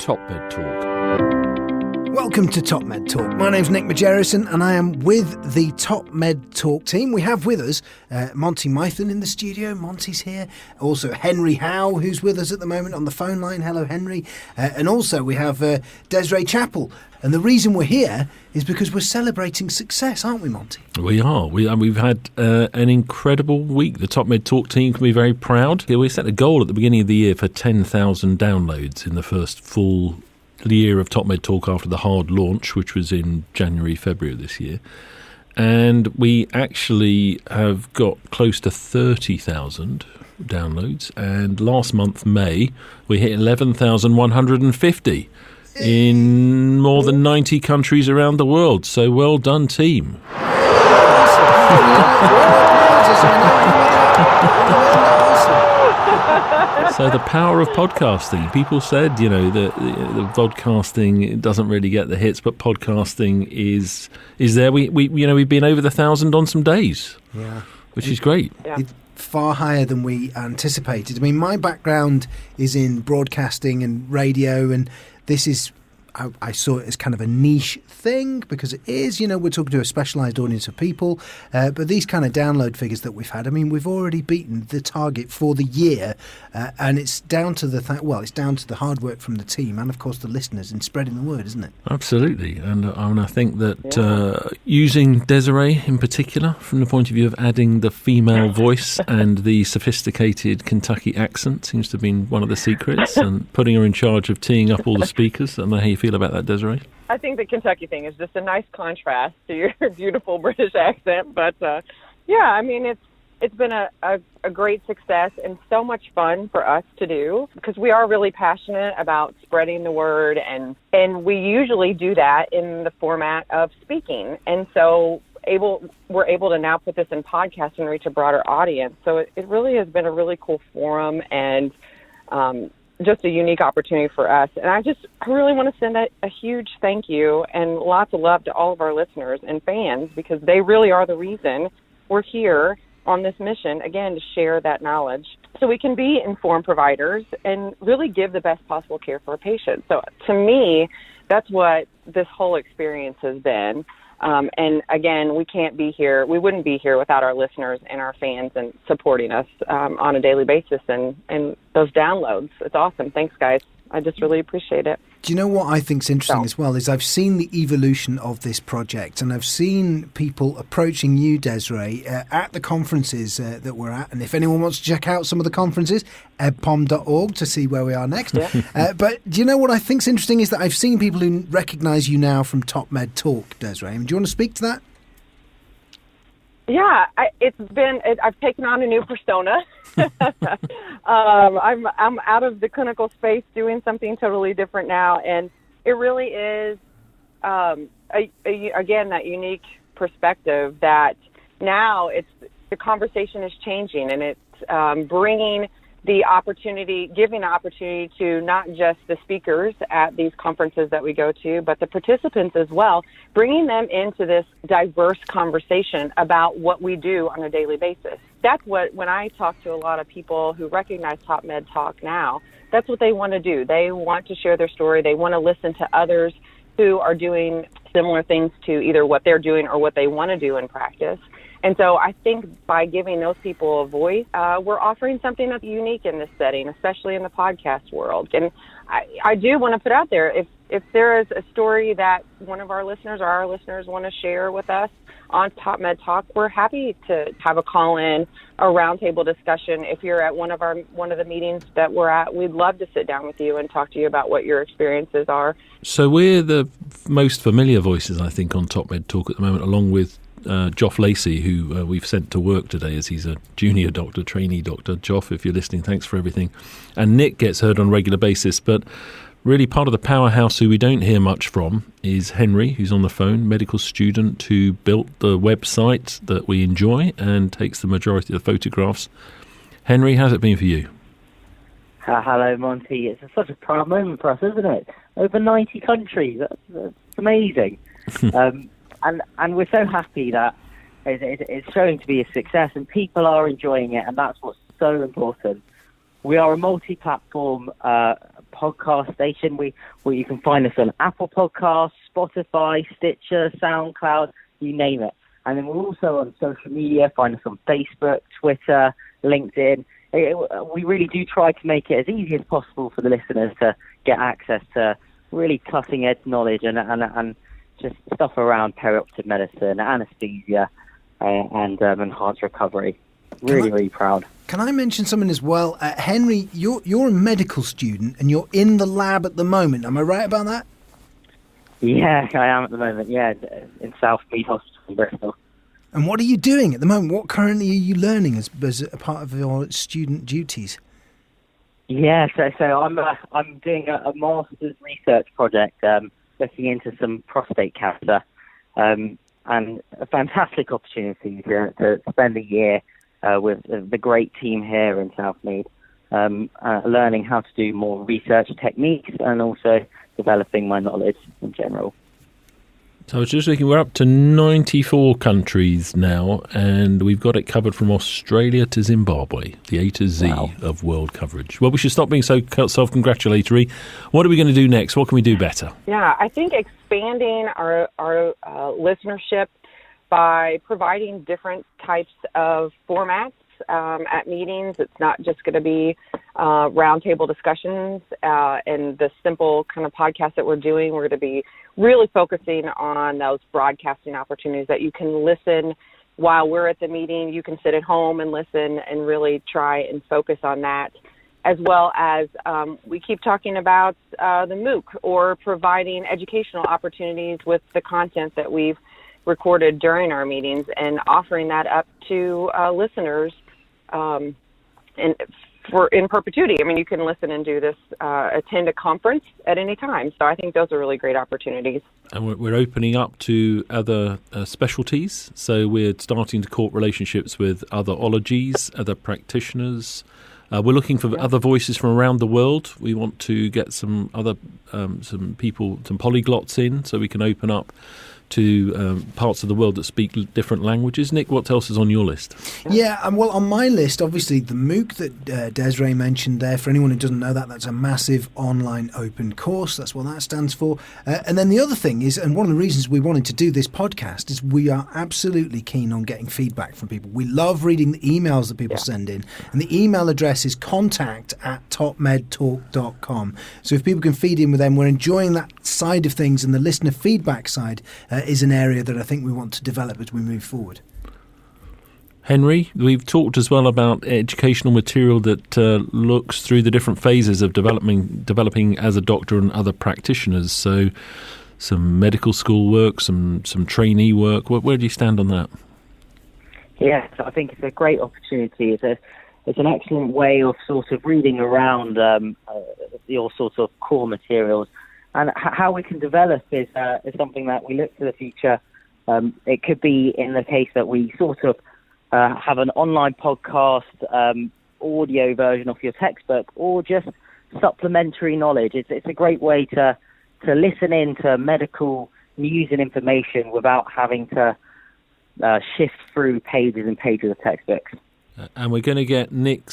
TopMedTalk. Welcome to TopMedTalk. My name's Nick Margerrison and I am with the TopMedTalk team. We have with us Monty Mythen in the studio. Monty's here. Also Henry Howe, who's with us at the moment on the phone line. Hello, Henry. And also we have Desiree Chappell. And the reason we're here is because we're celebrating success, aren't we, Monty? We are. We've had an incredible week. The TopMedTalk team can be very proud. We set a goal at the beginning of the year for 10,000 downloads in the first full year of TopMedTalk after the hard launch, which was in January, February of this year. And we actually have got close to 30,000 downloads. And last month, May, we hit 11,150. In more than 90 countries around the world. So well done, team. So the power of podcasting. People said, the podcasting doesn't really get the hits, but podcasting is there. We've been over the 1,000 on some days, which is great. Yeah. Far higher than we anticipated. I mean, my background is in broadcasting and radio, and this is, I saw it as kind of a niche thing because it is, we're talking to a specialised audience of people. But these kind of download figures that we've had, I mean, we've already beaten the target for the year. And it's down to it's down to the hard work from the team and, of course, the listeners in spreading the word, isn't it? Absolutely. And I think that using Desiree in particular, from the point of view of adding the female voice and the sophisticated Kentucky accent seems to have been one of the secrets, and putting her in charge of teeing up all the speakers. I don't know how you feel about that, Desiree. I think the Kentucky thing is just a nice contrast to your beautiful British accent. But, I mean, it's been a great success and so much fun for us to do because we are really passionate about spreading the word. And we usually do that in the format of speaking. And so we're able to now put this in podcast and reach a broader audience. So it really has been a really cool forum and just a unique opportunity for us. And I really want to send a huge thank you and lots of love to all of our listeners and fans because they really are the reason we're here on this mission, again, to share that knowledge so we can be informed providers and really give the best possible care for our patients. So to me, that's what this whole experience has been. And again, we wouldn't be here without our listeners and our fans and supporting us on a daily basis and those downloads. It's awesome. Thanks, guys. I just really appreciate it. Do you know what I think's interesting as well is I've seen the evolution of this project, and I've seen people approaching you, Desiree, at the conferences that we're at. And if anyone wants to check out some of the conferences, ebpom.org to see where we are next. Yeah. But do you know what I think's interesting is that I've seen people who recognise you now from TopMedTalk, Desiree. Do you want to speak to that? Yeah, I've taken on a new persona. I'm out of the clinical space doing something totally different now. And it really is, again, that unique perspective that now the conversation is changing and it's giving the opportunity to not just the speakers at these conferences that we go to, but the participants as well, bringing them into this diverse conversation about what we do on a daily basis. That's when I talk to a lot of people who recognize TopMedTalk now, that's what they want to do. They want to share their story. They want to listen to others who are doing similar things to either what they're doing or what they want to do in practice. And so I think by giving those people a voice, we're offering something that's unique in this setting, especially in the podcast world. And I do want to put out there, if there is a story that one of our listeners or our listeners want to share with us on TopMedTalk, we're happy to have a call-in, a roundtable discussion. If you're at one of the meetings that we're at, we'd love to sit down with you and talk to you about what your experiences are. So we're the most familiar voices, I think, on TopMedTalk at the moment, along with Joff Lacey, who we've sent to work today as he's a junior doctor, trainee doctor. Joff, if you're listening, thanks for everything. And Nick gets heard on a regular basis, but really part of the powerhouse who we don't hear much from is Henry, who's on the phone, medical student who built the website that we enjoy and takes the majority of the photographs. Henry, how's it been for you? Hello, Monty. It's such a proud moment for us, isn't it? Over 90 countries. That's amazing. And we're so happy that it's showing to be a success and people are enjoying it, and that's what's so important. We are a multi-platform podcast station. You can find us on Apple Podcasts, Spotify, Stitcher, SoundCloud, you name it. And then we're also on social media. Find us on Facebook, Twitter, LinkedIn. We really do try to make it as easy as possible for the listeners to get access to really cutting-edge knowledge and just stuff around perioperative medicine, anaesthesia, and enhanced recovery. Really proud. Can I mention something as well? Henry, you're a medical student and you're in the lab at the moment. Am I right about that? Yeah, I am at the moment, in Southmead Hospital in Bristol. And what are you doing at the moment? What currently are you learning as a part of your student duties? Yeah, so I'm doing a master's research project looking into some prostate cancer, and a fantastic opportunity to spend a year with the great team here in Southmead, learning how to do more research techniques and also developing my knowledge in general. So I was just looking, we're up to 94 countries now, and we've got it covered from Australia to Zimbabwe, the A to Z of world coverage. Well, we should stop being so self-congratulatory. What are we going to do next? What can we do better? Yeah, I think expanding our listenership by providing different types of formats at meetings. It's not just going to be roundtable discussions and the simple kind of podcast that we're doing. We're going to be really focusing on those broadcasting opportunities that you can listen while we're at the meeting. You can sit at home and listen and really try and focus on that, as well as we keep talking about the MOOC, or providing educational opportunities with the content that we've recorded during our meetings and offering that up to listeners in perpetuity. I mean, you can listen and do this, attend a conference at any time. So I think those are really great opportunities. And we're opening up to other specialties. So we're starting to court relationships with other ologies, other practitioners. We're looking for other voices from around the world. We want to get some other some people, some polyglots in, so we can open up to parts of the world that speak different languages. Nick, what else is on your list? Yeah, well, on my list, obviously, the MOOC that Desiree mentioned there, for anyone who doesn't know that, that's a massive online open course. That's what that stands for. And then the other thing is, and one of the reasons we wanted to do this podcast, is we are absolutely keen on getting feedback from people. We love reading the emails that people send in. And the email address is contact@topmedtalk.com. So if people can feed in with them, we're enjoying that side of things, and the listener feedback side is an area that I think we want to develop as we move forward. Henry, we've talked as well about educational material that looks through the different phases of developing as a doctor and other practitioners. So some medical school work, some trainee work. Where do you stand on that? Yes, I think it's a great opportunity. It's an excellent way of sort of reading around your sort of core materials. And how we can develop is something that we look to the future. It could be in the case that we sort of have an online podcast, audio version of your textbook, or just supplementary knowledge. It's a great way to listen in to medical news and information without having to shift through pages and pages of textbooks. And we're going to get Nick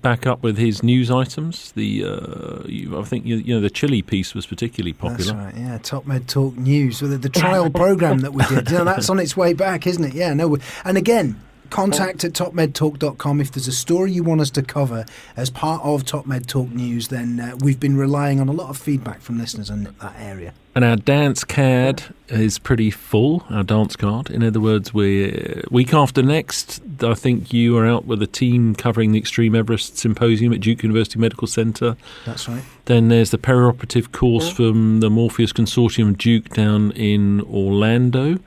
back up with his news items. I think the Chile piece was particularly popular. That's right. Yeah, TopMedTalk News with the trial program that we did. That's on its way back, isn't it? Yeah. No. And again, contact@topmedtalk.com. If there's a story you want us to cover as part of TopMedTalk News, then we've been relying on a lot of feedback from listeners in that area. And our dance card is pretty full, our dance card. In other words, week after next, I think you are out with a team covering the Extreme Everest Symposium at Duke University Medical Centre. That's right. Then there's the perioperative course from the Morpheus Consortium Duke down in Orlando.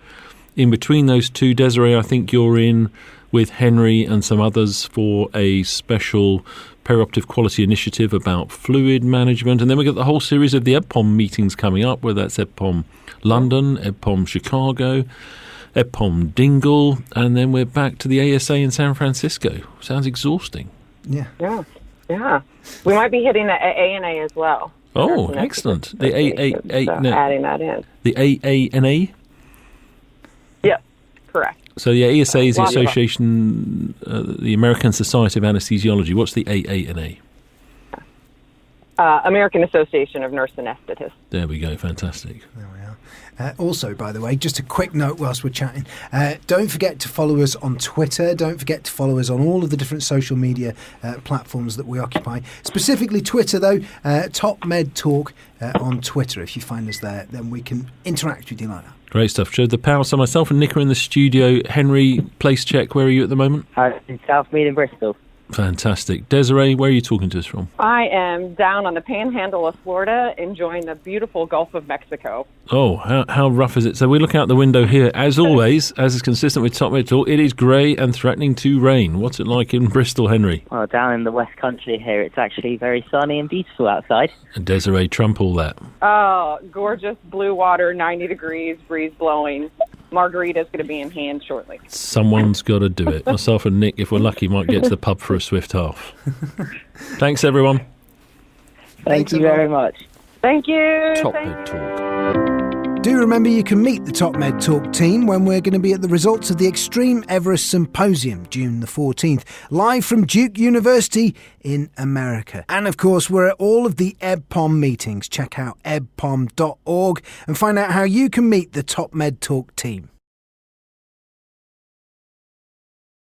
In between those two, Desiree, I think you're in with Henry and some others for a special perioperative quality initiative about fluid management. And then we've got the whole series of the EBPOM meetings coming up, whether that's EBPOM London, EBPOM Chicago, EBPOM Dingle, and then we're back to the ASA in San Francisco. Sounds exhausting. Yeah. We might be hitting the AANA as well. Oh, excellent. The adding that in. The AANA? Yeah, correct. So the ASA is the Association, the American Society of Anesthesiology. What's the AANA? American Association of Nurse Anesthetists. There we go. Fantastic. There we are. Also, by the way, just a quick note whilst we're chatting, don't forget to follow us on Twitter. Don't forget to follow us on all of the different social media platforms that we occupy. Specifically Twitter, though, TopMedTalk on Twitter. If you find us there, then we can interact with you like that. Great stuff. Joe, the power. So myself and Nick are in the studio. Henry, place check. Where are you at the moment? In Southmead in Bristol. Fantastic. Desiree, where are you talking to us from? I am down on the panhandle of Florida, enjoying the beautiful Gulf of Mexico. Oh, how rough is it? So we look out the window here. As always, as is consistent with Top Med Talk, it is grey and threatening to rain. What's it like in Bristol, Henry? Well, down in the West Country here, it's actually very sunny and beautiful outside. And Desiree, trump all that. Oh, gorgeous blue water, 90 degrees, breeze blowing. Margarita's going to be in hand shortly. Someone's got to do it. Myself and Nick, if we're lucky, might get to the pub for a swift half. Thanks, everyone. Thank you very much. Thank you. Top Med Talk. Do remember you can meet the Top Med Talk team when we're going to be at the results of the Extreme Everest Symposium, June the 14th, live from Duke University in America. And of course, we're at all of the EBPOM meetings. Check out ebpom.org and find out how you can meet the Top Med Talk team.